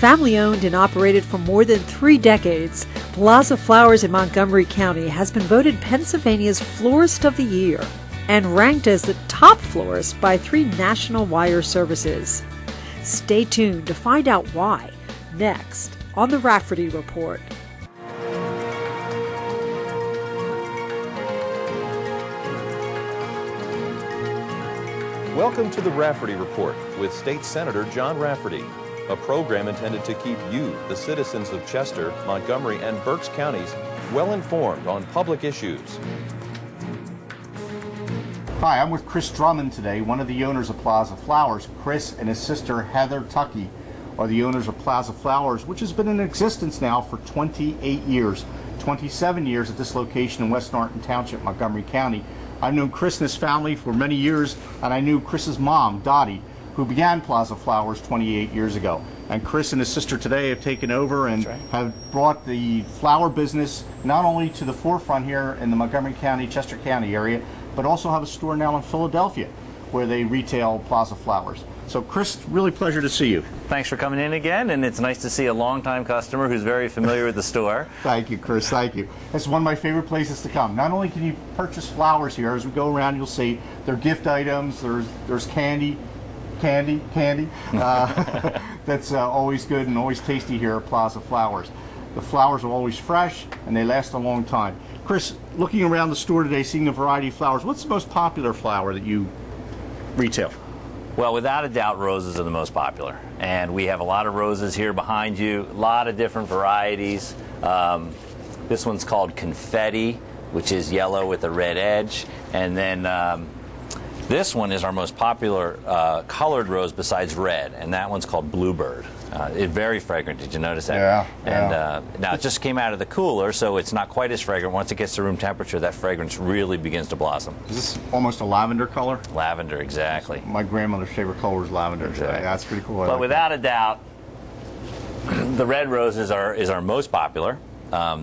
Family owned and operated for more than 3 decades, Plaza Flowers in Montgomery County has been voted Pennsylvania's Florist of the Year and ranked as the top florist by 3 national wire services. Stay tuned to find out why, next on the Rafferty Report. Welcome to the Rafferty Report with State Senator John Rafferty, a program intended to keep you, the citizens of Chester, Montgomery, and Berks counties, well informed on public issues. Hi, I'm with Chris Drummond today, one of the owners of Plaza Flowers. Chris and his sister Heather Tuckey are the owners of Plaza Flowers, which has been in existence now for 28 years, 27 years at this location in West Norton Township, Montgomery County. I've known Chris and his family for many years, and I knew Chris's mom, Dottie, who began Plaza Flowers 28 years ago. And Chris and his sister today have taken over and have brought the flower business not only to the forefront here in the Montgomery County, Chester County area, but also have a store now in Philadelphia where they retail Plaza Flowers. So Chris, really pleasure to see you. Thanks for coming in again, and it's nice to see a longtime customer who's very familiar with the store. Thank you, Chris, thank you. It's one of my favorite places to come. Not only can you purchase flowers here, as we go around you'll see there are gift items, there's candy. That's always good and always tasty here at Plaza Flowers. The flowers are always fresh and they last a long time. Chris, looking around the store today, seeing a variety of flowers, what's the most popular flower that you retail? Well, without a doubt, roses are the most popular. And we have a lot of roses here behind you, a lot of different varieties. This one's called Confetti, which is yellow with a red edge. And then this one is our most popular colored rose besides red, and that one's called Bluebird. It's very fragrant. Did you notice that? Yeah. And now it just came out of the cooler, so it's not quite as fragrant. Once it gets to room temperature, that fragrance really begins to blossom. Is this almost a lavender color? Lavender, exactly. My grandmother's favorite color is lavender. Exactly. That's pretty cool. But without a doubt, the red rose is our most popular.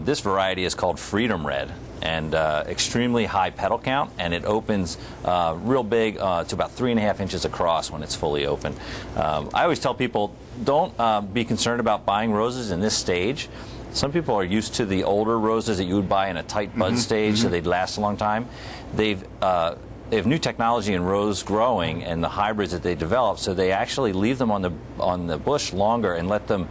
This variety is called Freedom Red, and extremely high petal count, and it opens real big to about 3.5 inches across when it's fully open. I always tell people, don't be concerned about buying roses in this stage. Some people are used to the older roses that you would buy in a tight bud stage, so they'd last a long time. They have new technology in rose growing and the hybrids that they develop, so they actually leave them on the bush longer and let them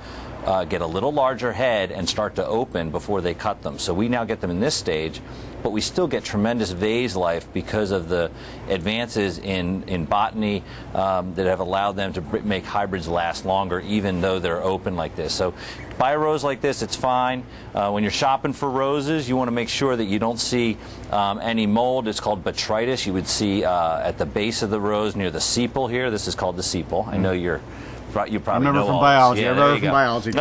get a little larger head and start to open before they cut them. So we now get them in this stage, but we still get tremendous vase life because of the advances in botany that have allowed them to make hybrids last longer even though they're open like this. So buy a rose like this, it's fine. When you're shopping for roses, you want to make sure that you don't see any mold. It's called botrytis. You would see at the base of the rose near the sepal here. This is called the sepal. I know you probably remember know from all biology. this. Yeah, I remember from biology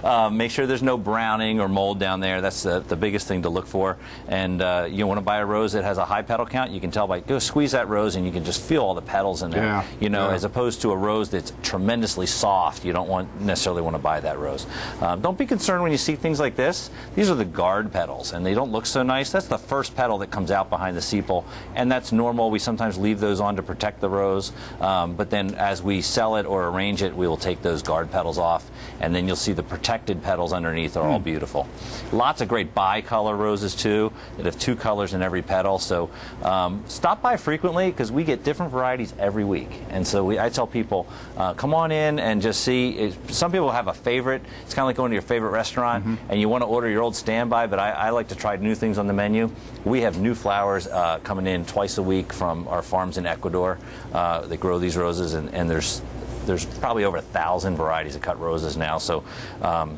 class. Make sure there's no browning or mold down there. That's the biggest thing to look for. And you want to buy a rose that has a high petal count. You can tell by go squeeze that rose and you can just feel all the petals in there. Yeah. As opposed to a rose that's tremendously soft. You don't necessarily want to buy that rose. Don't be concerned when you see things like this. These are the guard petals, and they don't look so nice. That's the first petal that comes out behind the sepal, and that's normal. We sometimes leave those on to protect the rose, but then as we sell it or arrange it, we will take those guard petals off, and then you'll see the protected petals underneath are all beautiful. Lots of great bicolor roses too that have 2 colors in every petal. So stop by frequently because we get different varieties every week, and so I tell people come on in and just see. Some people have a favorite. It's kind of like going to your favorite restaurant and you want to order your old standby, but I like to try new things on the menu. We have new flowers coming in twice a week from our farms in Ecuador. They grow these roses, and there's probably over 1,000 varieties of cut roses now, so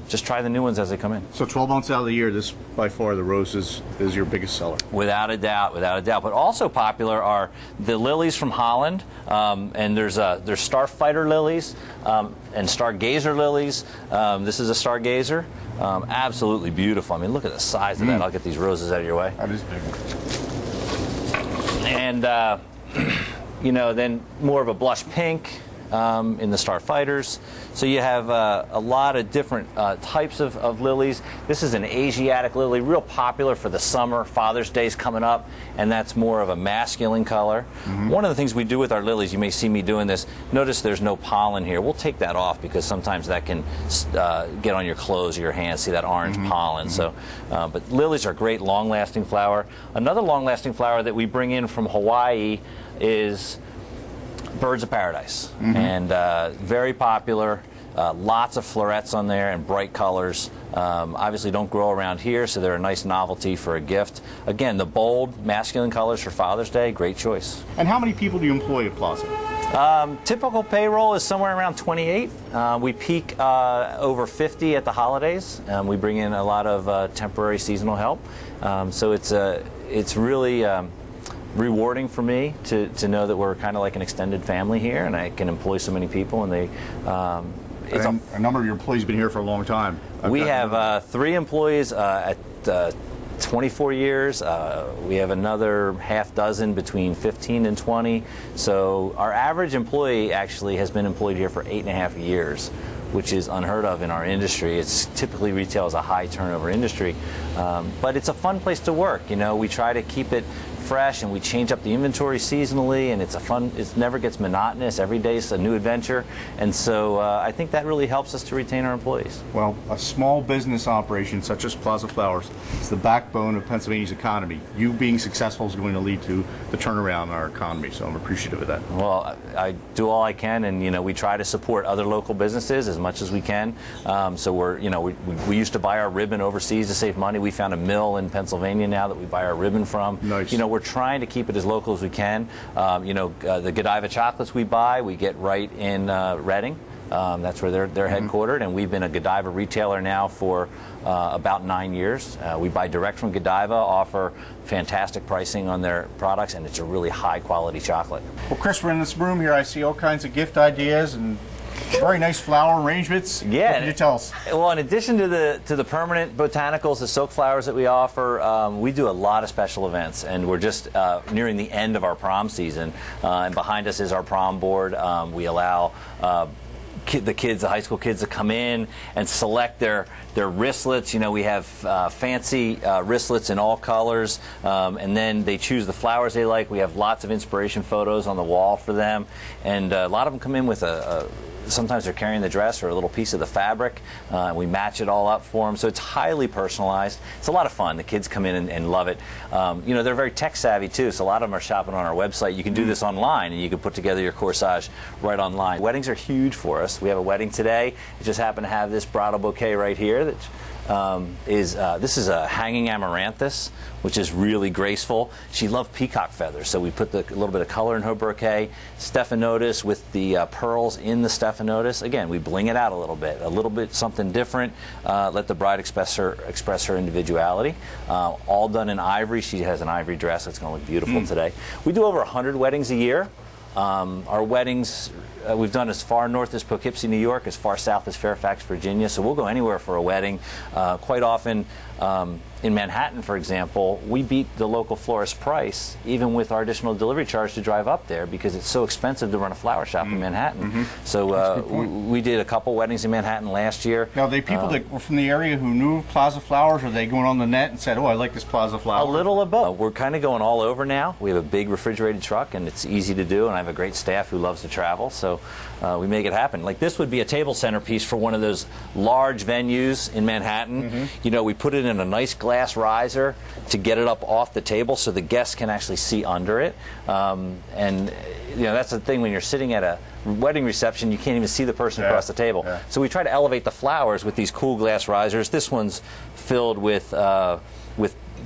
just try the new ones as they come in. So 12 months out of the year, this by far the roses is your biggest seller. Without a doubt, without a doubt. But also popular are the lilies from Holland, and there's starfighter lilies and stargazer lilies. This is a stargazer. Absolutely beautiful. I mean, look at the size of that. I'll get these roses out of your way. That is big. And then more of a blush pink. in the Starfighters. So you have a lot of different types of lilies. This is an Asiatic lily, real popular for the summer. Father's Day's coming up, and that's more of a masculine color. One of the things we do with our lilies, you may see me doing this, notice there's no pollen here. We'll take that off because sometimes that can get on your clothes or your hands, see that orange pollen. So, but lilies are a great long-lasting flower. Another long-lasting flower that we bring in from Hawaii is Birds of Paradise, and very popular. Lots of florets on there and bright colors. Obviously don't grow around here, so they're a nice novelty for a gift. Again, the bold masculine colors for Father's Day, great choice. And how many people do you employ at Plaza? Typical payroll is somewhere around 28. We peak over 50 at the holidays. We bring in a lot of temporary seasonal help. So it's really rewarding for me to know that we're kind of like an extended family here, and I can employ so many people, and they a number of your employees have been here for a long time. We have 3 employees at 24 years. We have another half dozen between 15 and 20. So our average employee actually has been employed here for 8.5 years, which is unheard of in our industry. It's typically retail is a high turnover industry, but it's a fun place to work. You know, we try to keep it fresh, and we change up the inventory seasonally, and it never gets monotonous. Every day is a new adventure, and so I think that really helps us to retain our employees. Well, a small business operation such as Plaza Flowers is the backbone of Pennsylvania's economy. You being successful is going to lead to the turnaround in our economy, so I'm appreciative of that. Well, I do all I can, and you know, we try to support other local businesses as much as we can. So we used to buy our ribbon overseas to save money. We found a mill in Pennsylvania now that we buy our ribbon from. Nice. You know, we're trying to keep it as local as we can. The Godiva chocolates we buy, we get right in Reading. That's where they're headquartered, and we've been a Godiva retailer now for about 9 years. We buy direct from Godiva, offer fantastic pricing on their products, and it's a really high quality chocolate. Well, Chris, we're in this room here. I see all kinds of gift ideas and very nice flower arrangements. Yeah. What can you tell us? Well, in addition to the permanent botanicals, the silk flowers that we offer, we do a lot of special events, and we're just nearing the end of our prom season. And behind us is our prom board. We allow the high school kids to come in and select their wristlets. You know, we have fancy wristlets in all colors, and then they choose the flowers they like. We have lots of inspiration photos on the wall for them, and a lot of them come in with sometimes they're carrying the dress or a little piece of the fabric. We match it all up for them, so it's highly personalized. It's a lot of fun. The kids come in and love it. You know, they're very tech savvy too, so a lot of them are shopping on our website. You can do this online, and you can put together your corsage right online. Weddings are huge for us. We have a wedding today. It just happened to have this bridal bouquet right here that this is a hanging amaranthus, which is really graceful. She loved peacock feathers, so we put a little bit of color in her bouquet. Stephanotis with the pearls in the stephanotis. Again, we bling it out a little bit something different. Let the bride express her individuality. All done in ivory. She has an ivory dress that's going to look beautiful today. We do over 100 weddings a year. Our weddings, we've done as far north as Poughkeepsie, New York, as far south as Fairfax, Virginia, so we'll go anywhere for a wedding. Quite often in Manhattan, for example, we beat the local florist price, even with our additional delivery charge to drive up there, because it's so expensive to run a flower shop in Manhattan. So we did a couple weddings in Manhattan last year. Now, are they people that were from the area who knew Plaza Flowers, or are they going on the net and said, oh, I like this Plaza Flower? A little of both. We're kind of going all over now. We have a big refrigerated truck, and it's easy to do, and I have a great staff who loves to travel, so we make it happen. Like, this would be a table centerpiece for one of those large venues in Manhattan. You know, we put it in a nice glass riser to get it up off the table so the guests can actually see under it. And you know, that's the thing, when you're sitting at a wedding reception, you can't even see the person across the table. So we try to elevate the flowers with these cool glass risers. This one's filled with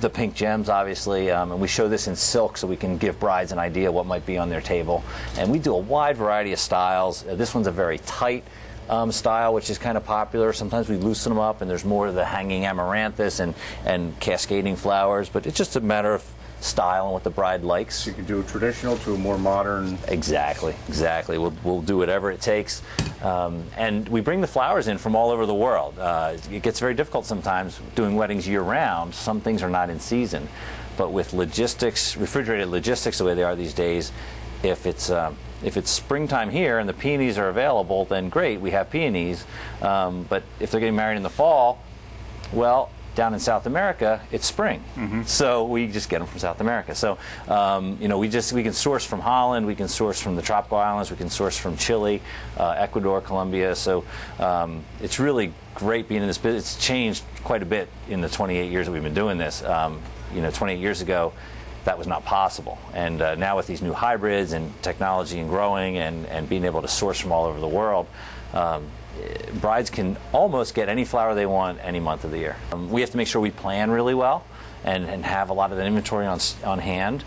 the pink gems, obviously, and we show this in silk so we can give brides an idea what might be on their table. And we do a wide variety of styles. This one's a very tight style, which is kind of popular. Sometimes we loosen them up, and there's more of the hanging amaranthus and cascading flowers, but it's just a matter of style and what the bride likes. So you can do a traditional to a more modern. Exactly. We'll do whatever it takes. And we bring the flowers in from all over the world. It gets very difficult sometimes doing weddings year-round. Some things are not in season. But with logistics, refrigerated logistics the way they are these days, if it's if it's springtime here and the peonies are available, then great, we have peonies. But if they're getting married in the fall, well, down in South America, it's spring, so we just get them from South America. So, you know, we can source from Holland, we can source from the tropical islands, we can source from Chile, Ecuador, Colombia. So, it's really great being in this business. It's changed quite a bit in the 28 years that we've been doing this. You know, 28 years ago, that was not possible. And now with these new hybrids and technology and growing and being able to source from all over the world, brides can almost get any flower they want any month of the year. We have to make sure we plan really well and have a lot of the inventory on hand.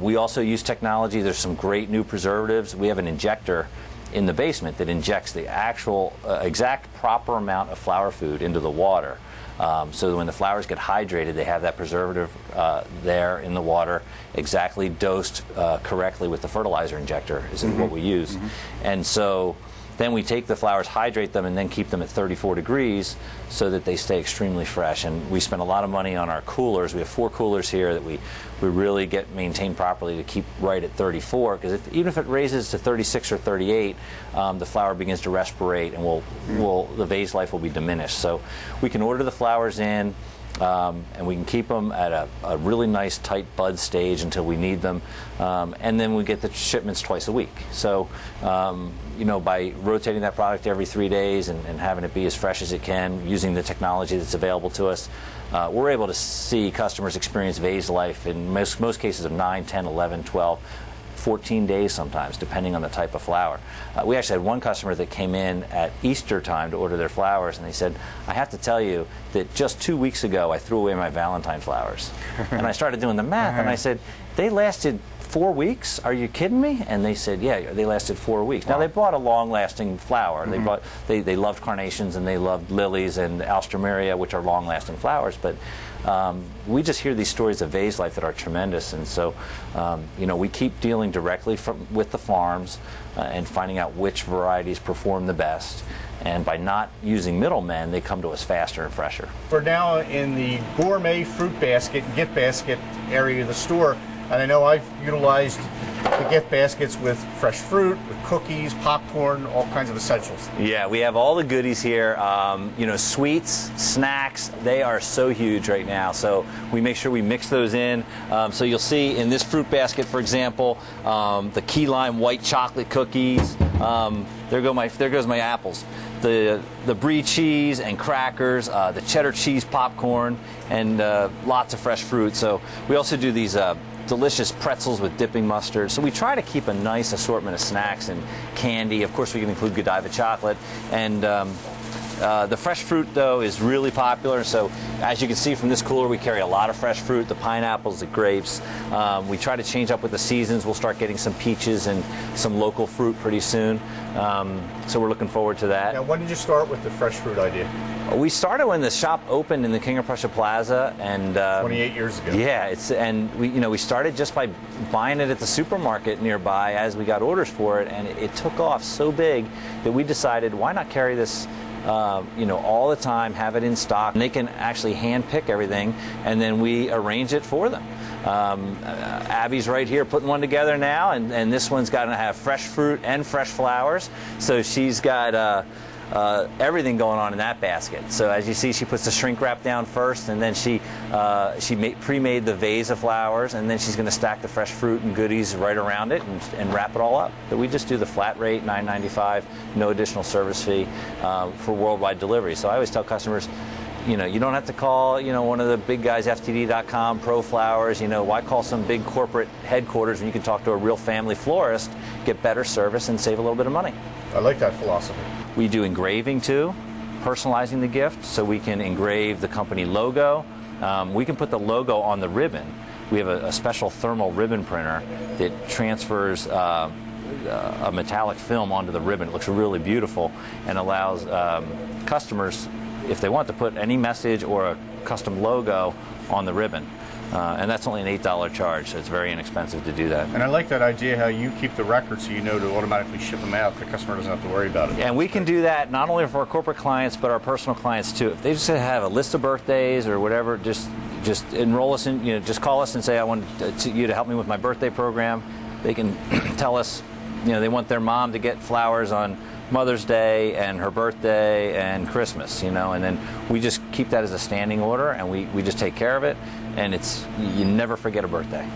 We also use technology. There's some great new preservatives. We have an injector in the basement that injects the actual exact proper amount of flower food into the water. So that when the flowers get hydrated, they have that preservative there in the water, exactly dosed correctly with the fertilizer injector is what we use. And so then we take the flowers, hydrate them, and then keep them at 34 degrees so that they stay extremely fresh. And we spend a lot of money on our coolers. We have 4 coolers here that we really get maintained properly to keep right at 34, because even if it raises to 36 or 38, the flower begins to respirate and the vase life will be diminished. So we can order the flowers in, and we can keep them at a really nice tight bud stage until we need them, and then we get the shipments twice a week. So you know, by rotating that product every 3 days and having it be as fresh as it can, using the technology that's available to us, we're able to see customers experience vase life in most cases of 9, 10, 11, 12, 14 days sometimes, depending on the type of flower. We actually had one customer that came in at Easter time to order their flowers, and they said, I have to tell you that just 2 weeks ago I threw away my Valentine flowers. And I started doing the math, and I said, they lasted 4 weeks? Are you kidding me? And they said, yeah, they lasted 4 weeks. Wow. Now, they bought a long-lasting flower. They loved carnations, and they loved lilies and alstroemeria, which are long-lasting flowers, but we just hear these stories of vase life that are tremendous, and so you know, we keep dealing directly with the farms and finding out which varieties perform the best, and by not using middlemen, they come to us faster and fresher. We're now in the gourmet fruit basket, gift basket area of the store, and I know I've utilized the gift baskets with fresh fruit, with cookies, popcorn, all kinds of essentials. Yeah, we have all the goodies here. You know, sweets, snacks, they are so huge right now. So we make sure we mix those in. So you'll see in this fruit basket, for example, the key lime white chocolate cookies. There goes my apples. The brie cheese and crackers, the cheddar cheese popcorn, and lots of fresh fruit. So we also do these delicious pretzels with dipping mustard. So we try to keep a nice assortment of snacks and candy. Of course, we can include Godiva chocolate. And the fresh fruit, though, is really popular. So as you can see from this cooler, we carry a lot of fresh fruit, the pineapples, the grapes. We try to change up with the seasons. We'll start getting some peaches and some local fruit pretty soon. So we're looking forward to that. Now, when did you start with the fresh fruit idea? We started when the shop opened in the King of Prussia Plaza, and 28 years ago. Yeah, we started just by buying it at the supermarket nearby as we got orders for it, and it took off so big that we decided, why not carry this you know, all the time, have it in stock. And they can actually hand pick everything, and then we arrange it for them. Abby's right here putting one together now, and this one's got to have fresh fruit and fresh flowers. So she's got everything going on in that basket. So as you see, she puts the shrink wrap down first, and then she pre-made the vase of flowers, and then she's going to stack the fresh fruit and goodies right around it and wrap it all up. But we just do the flat rate, $9.95, no additional service fee for worldwide delivery. So I always tell customers, you know, you don't have to call, you know, one of the big guys, FTD.com, Pro Flowers. You know, why call some big corporate headquarters when you can talk to a real family florist, get better service, and save a little bit of money? I like that philosophy. We do engraving too, personalizing the gift, so we can engrave the company logo. We can put the logo on the ribbon. We have a special thermal ribbon printer that transfers a metallic film onto the ribbon. It looks really beautiful and allows customers, if they want, to put any message or a custom logo on the ribbon. And that's only an $8 charge, so it's very inexpensive to do that. And I like that idea how you keep the record so you know to automatically ship them out. The customer doesn't have to worry about it. And we can do that not only for our corporate clients, but our personal clients too. If they just have a list of birthdays or whatever, just enroll us in, you know, just call us and say, I want you to help me with my birthday program. They can tell us they want their mom to get flowers on Mother's Day and her birthday and Christmas, and then we just keep that as a standing order, and we just take care of it, and you never forget a birthday.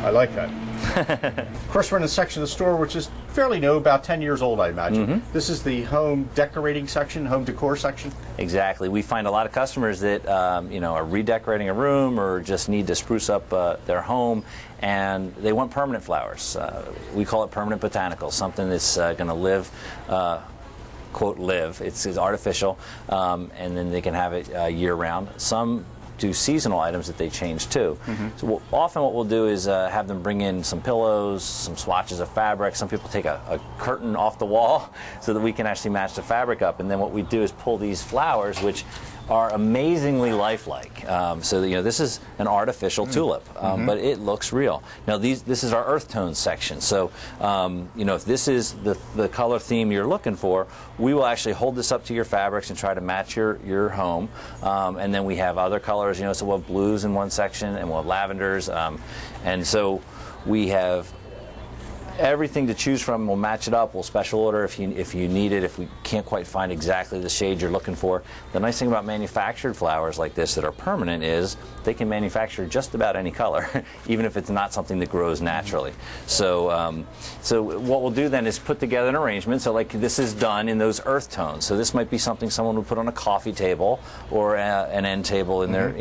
I like that. Of course, we're in a section of the store which is fairly new, about 10 years old, I imagine. This is the home decorating section, home decor section. Exactly. We find a lot of customers that are redecorating a room or just need to spruce up their home, and they want permanent flowers. We call it permanent botanicals, something that's going to live. Quote live. It's artificial, and then they can have it year-round. Some do seasonal items that they change too. So often what we'll do is have them bring in some pillows, some swatches of fabric. Some people take a curtain off the wall so that we can actually match the fabric up. And then what we do is pull these flowers, which are amazingly lifelike. So this is an artificial tulip, but it looks real. Now this is our earth tones section. So if this is the color theme you're looking for, we will actually hold this up to your fabrics and try to match your home. And then we have other colors. So we'll have blues in one section, and we'll have lavenders, and so we have everything to choose from. We'll match it up. We'll special order if you need it, if we can't quite find exactly the shade you're looking for. The nice thing about manufactured flowers like this that are permanent is they can manufacture just about any color, even if it's not something that grows naturally. So what we'll do then is put together an arrangement. So like this is done in those earth tones. So this might be something someone would put on a coffee table or an end table in there,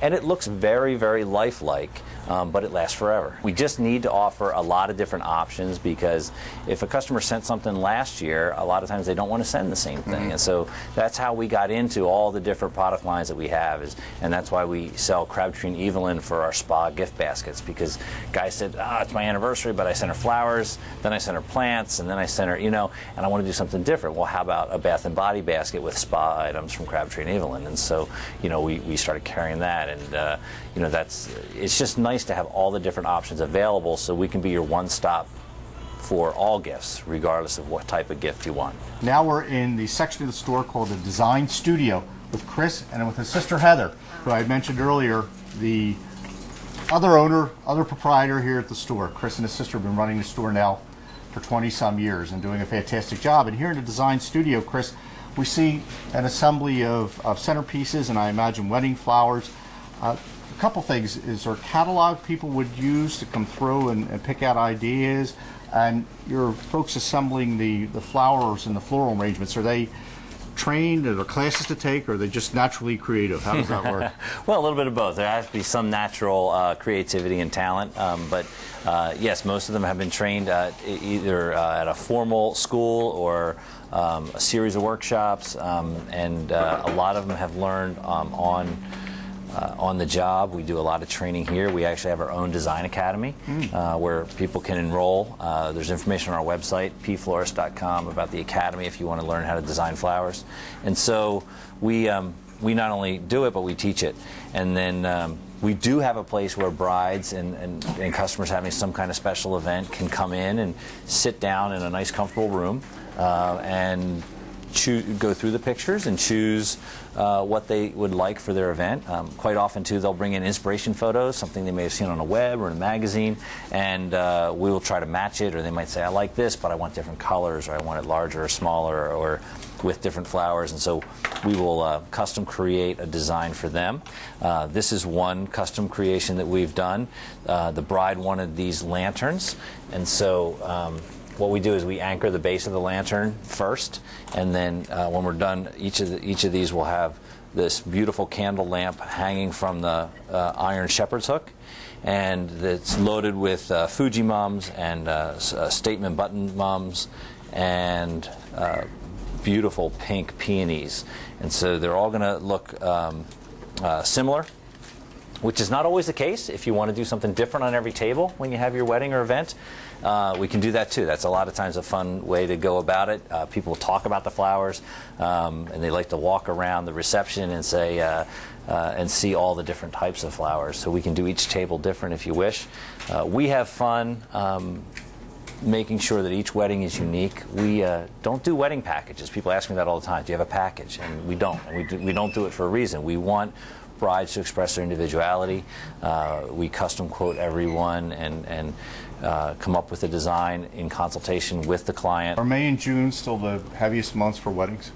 and it looks very, very lifelike, but it lasts forever. We just need to offer a lot of different options, because if a customer sent something last year, a lot of times they don't want to send the same thing. And so that's how we got into all the different product lines that we have, and that's why we sell Crabtree and Evelyn for our spa gift baskets, because guys said, it's my anniversary, but I sent her flowers, then I sent her plants, and then I sent her, and I want to do something different. Well, how about a bath and body basket with spa items from Crabtree and Evelyn? And so, we started carrying that, and it's just nice to have all the different options available, so we can be your one-stop for all gifts, regardless of what type of gift you want. Now we're in the section of the store called the Design Studio with Chris and with his sister Heather, who I mentioned earlier, the other proprietor here at the store. Chris and his sister have been running the store now for 20-some years and doing a fantastic job. And here in the Design Studio, Chris, we see an assembly of centerpieces and I imagine wedding flowers. A couple things. Is there a catalog people would use to come through and pick out ideas? And your folks assembling the flowers and the floral arrangements, are they trained? Are there classes to take, or are they just naturally creative? How does that work? Well, a little bit of both. There has to be some natural creativity and talent, but yes, most of them have been trained either at a formal school or a series of workshops, and a lot of them have learned on the job. We do a lot of training here. We actually have our own design academy where people can enroll. There's information on our website, pflorist.com, about the academy if you want to learn how to design flowers. And so we not only do it, but we teach it. And then we do have a place where brides and customers having some kind of special event can come in and sit down in a nice, comfortable room and go through the pictures and choose what they would like for their event. Quite often, too, they'll bring in inspiration photos, something they may have seen on a web or in a magazine, and we will try to match it. Or they might say, I like this, but I want different colors, or I want it larger or smaller, or with different flowers. And so we will custom create a design for them. This is one custom creation that we've done. The bride wanted these lanterns, and so what we do is we anchor the base of the lantern first, and then when we're done, each of these will have this beautiful candle lamp hanging from the iron shepherd's hook, and it's loaded with Fuji mums and statement button mums and beautiful pink peonies. And so they're all going to look similar, which is not always the case. If you want to do something different on every table when you have your wedding or event, we can do that too. That's a lot of times a fun way to go about it. People talk about the flowers, and they like to walk around the reception and say and see all the different types of flowers. So we can do each table different if you wish. We have fun making sure that each wedding is unique. We don't do wedding packages. People ask me that all the time. Do you have a package? And we don't. And we don't do it for a reason. We want brides to express their individuality. We custom quote everyone and come up with a design in consultation with the client. Are May and June still the heaviest months for weddings?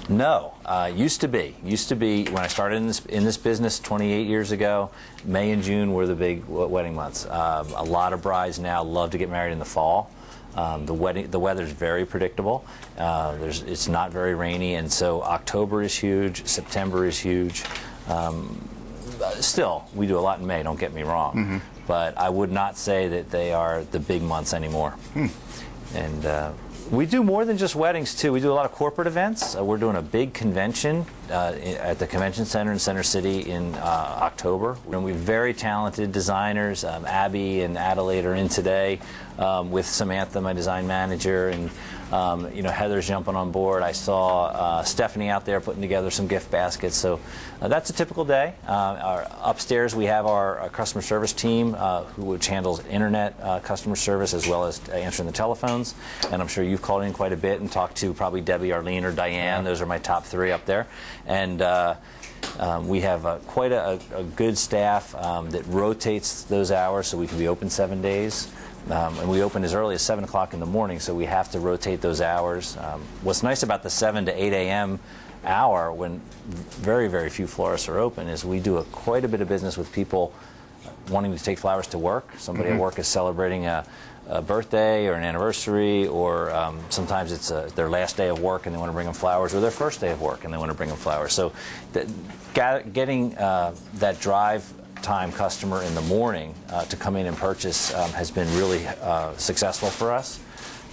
No, used to be. Used to be when I started in this business 28 years ago. May and June were the big wedding months. A lot of brides now love to get married in the fall. The weather's very predictable. It's not very rainy, and so October is huge. September is huge. Still, we do a lot in May. Don't get me wrong, but I would not say that they are the big months anymore. And we do more than just weddings, too. We do a lot of corporate events. We're doing a big convention at the Convention Center in Center City in October. And we have very talented designers. Abby and Adelaide are in today with Samantha, my design manager, and Heather's jumping on board. I saw Stephanie out there putting together some gift baskets. So that's a typical day. Upstairs we have our customer service team which handles internet customer service as well as answering the telephones. And I'm sure you've called in quite a bit and talked to probably Debbie, Arlene, or Diane. Those are my top three up there. And we have quite a good staff that rotates those hours so we can be open 7 days. And we open as early as 7 o'clock in the morning, so we have to rotate those hours. What's nice about the 7 to 8 a.m. hour, when very, very few florists are open, is we do quite a bit of business with people wanting to take flowers to work. Somebody at work is celebrating a birthday or an anniversary, or sometimes it's their last day of work and they want to bring them flowers, or their first day of work and they want to bring them flowers. So getting that drive time customer in the morning to come in and purchase has been really successful for us.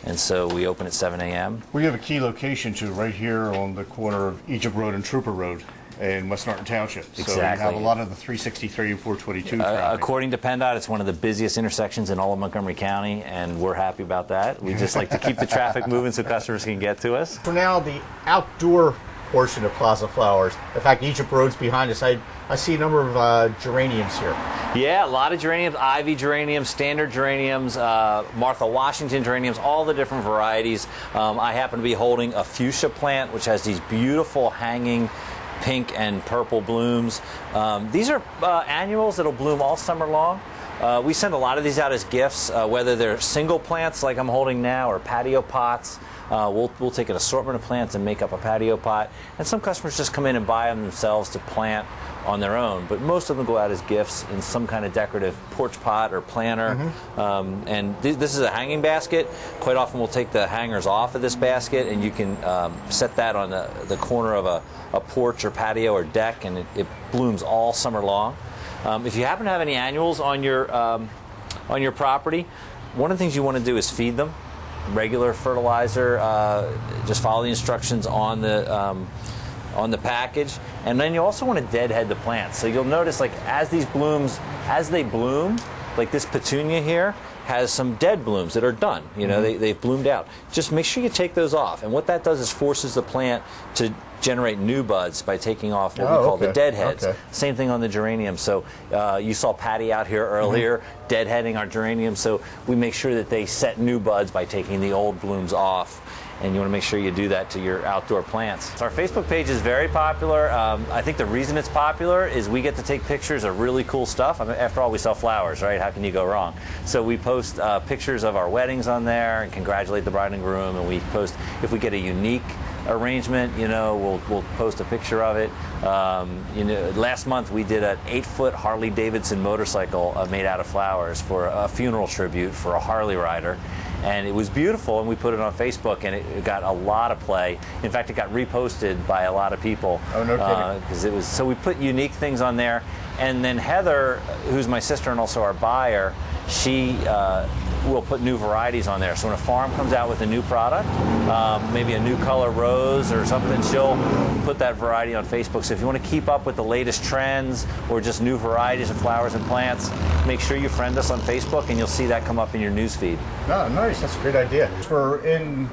And so we open at 7 a.m. We have a key location too, right here on the corner of Egypt Road and Trooper Road in West Norton Township. Exactly. So you have a lot of the 363 and 422 traffic. According to PennDOT, it's one of the busiest intersections in all of Montgomery County, and we're happy about that. We just like to keep the traffic moving so customers can get to us. For now, the outdoor portion of Plaza Flowers. In fact, Egypt Road's behind us. I see a number of geraniums here. Yeah, a lot of geraniums, ivy geraniums, standard geraniums, Martha Washington geraniums, all the different varieties. I happen to be holding a fuchsia plant, which has these beautiful hanging pink and purple blooms. These are annuals that'll bloom all summer long. We send a lot of these out as gifts, whether they're single plants like I'm holding now or patio pots. We'll take an assortment of plants and make up a patio pot. And some customers just come in and buy them themselves to plant on their own. But most of them go out as gifts in some kind of decorative porch pot or planter. And this is a hanging basket. Quite often we'll take the hangers off of this basket, and you can set that on the corner of a porch or patio or deck, and it blooms all summer long. If you happen to have any annuals on your property, one of the things you want to do is feed them. Regular fertilizer, just follow the instructions on the package, and then you also want to deadhead the plants. So you'll notice, like, as they bloom, like this petunia here has some dead blooms that are done. They've bloomed out. Just make sure you take those off, and what that does is forces the plant to generate new buds by taking off what we call the deadheads. Same thing on the geranium. So you saw Patty out here earlier deadheading our geraniums. So we make sure that they set new buds by taking the old blooms off. And you want to make sure you do that to your outdoor plants. So our Facebook page is very popular. I think the reason it's popular is we get to take pictures of really cool stuff. I mean, after all, we sell flowers, right? How can you go wrong? So we post pictures of our weddings on there and congratulate the bride and groom. And we post, if we get a unique arrangement, we'll post a picture of it. Last month we did an 8-foot Harley Davidson motorcycle made out of flowers for a funeral tribute for a Harley rider. And it was beautiful, and we put it on Facebook, and it got a lot of play. In fact, it got reposted by a lot of people. Oh, no kidding. So we put unique things on there. And then Heather, who's my sister and also our buyer, she will put new varieties on there. So when a farm comes out with a new product, maybe a new color rose or something, she'll put that variety on Facebook. So if you want to keep up with the latest trends or just new varieties of flowers and plants, make sure you friend us on Facebook, and you'll see that come up in your news feed. Oh, nice. That's a great idea. We're in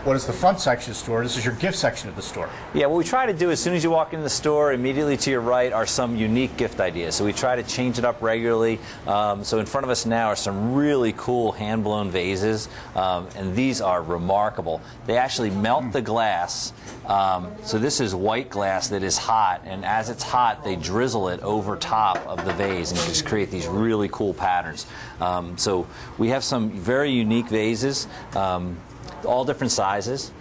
what is the front section of the store. This is your gift section of the store. Yeah, what we try to do as soon as you walk into the store, immediately to your right are some unique gift ideas. So we try to change it up regularly. So in front of us now are some really cool hand-blown vases, and these are remarkable. They actually melt the glass. So this is white glass that is hot, and as it's hot, they drizzle it over top of the vase and just create these really cool patterns. So we have some very unique vases, all different sizes.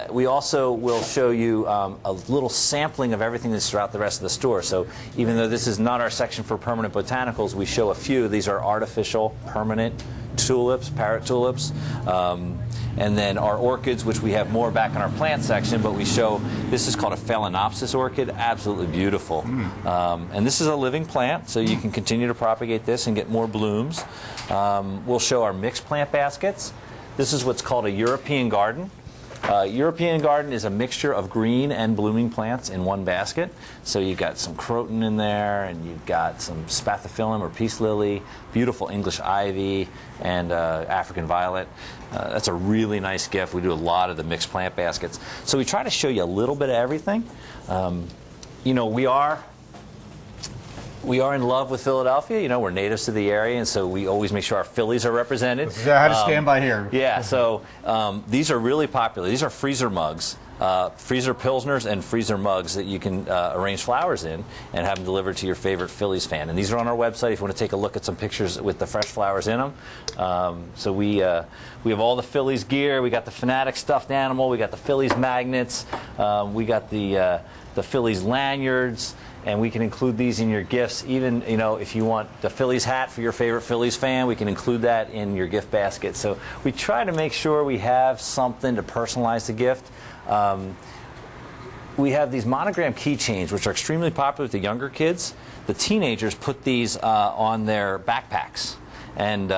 We also will show you a little sampling of everything that's throughout the rest of the store. So even though this is not our section for permanent botanicals, we show a few. These are artificial permanent tulips, parrot tulips. And then our orchids, which we have more back in our plant section, but we show, this is called a Phalaenopsis orchid, absolutely beautiful. And this is a living plant, so you can continue to propagate this and get more blooms. We'll show our mixed plant baskets. This is what's called a European garden. European garden is a mixture of green and blooming plants in one basket. So you've got some croton in there, and you've got some spathiphyllum or peace lily, beautiful English ivy, and African violet. That's a really nice gift. We do a lot of the mixed plant baskets. So we try to show you a little bit of everything. You know, we are in love with Philadelphia. You know, we're natives to the area, and so we always make sure our Phillies are represented. I had to stand by here. Yeah, so these are really popular. These are freezer mugs, freezer pilsners and freezer mugs that you can arrange flowers in and have them delivered to your favorite Phillies fan. And these are on our website if you want to take a look at some pictures with the fresh flowers in them. So we have all the Phillies gear. We got the Fanatic stuffed animal. We got the Phillies magnets. We got the Phillies lanyards. And we can include these in your gifts. Even, you know, if you want the Phillies hat for your favorite Phillies fan, we can include that in your gift basket. So we try to make sure we have something to personalize the gift. We have these monogram keychains, which are extremely popular with the younger kids. The teenagers put these on their backpacks. And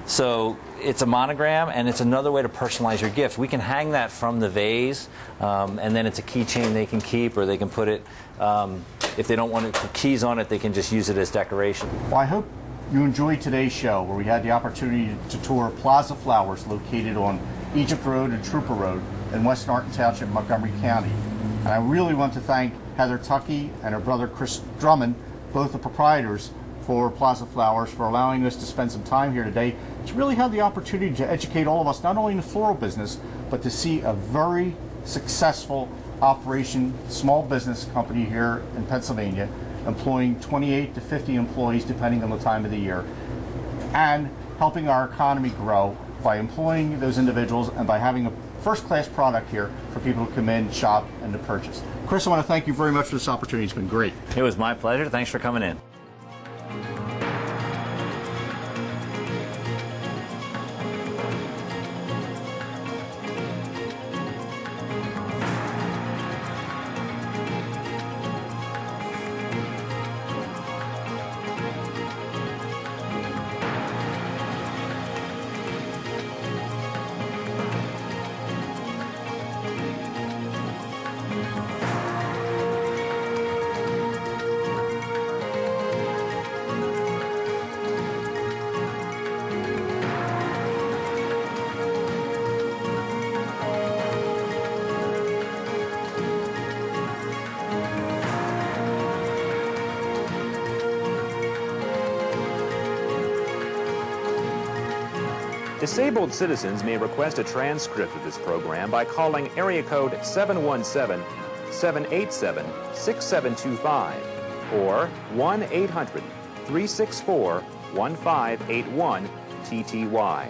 so it's a monogram, and it's another way to personalize your gift. We can hang that from the vase, and then it's a keychain they can keep, or they can put it, if they don't want to put keys on it, they can just use it as decoration. Well, I hope you enjoyed today's show, where we had the opportunity to tour Plaza Flowers, located on Egypt Road and Trooper Road in West Norton Township, Montgomery County. And I really want to thank Heather Tuckey and her brother Chris Drummond, both the proprietors for Plaza Flowers, for allowing us to spend some time here today to really have the opportunity to educate all of us, not only in the floral business, but to see a very successful operation, small business company here in Pennsylvania, employing 28 to 50 employees depending on the time of the year, and helping our economy grow by employing those individuals and by having a first-class product here for people to come in, shop, and to purchase. Chris, I want to thank you very much for this opportunity. It's been great. It was my pleasure. Thanks for coming in. Disabled citizens may request a transcript of this program by calling area code 717-787-6725 or 1-800-364-1581 TTY.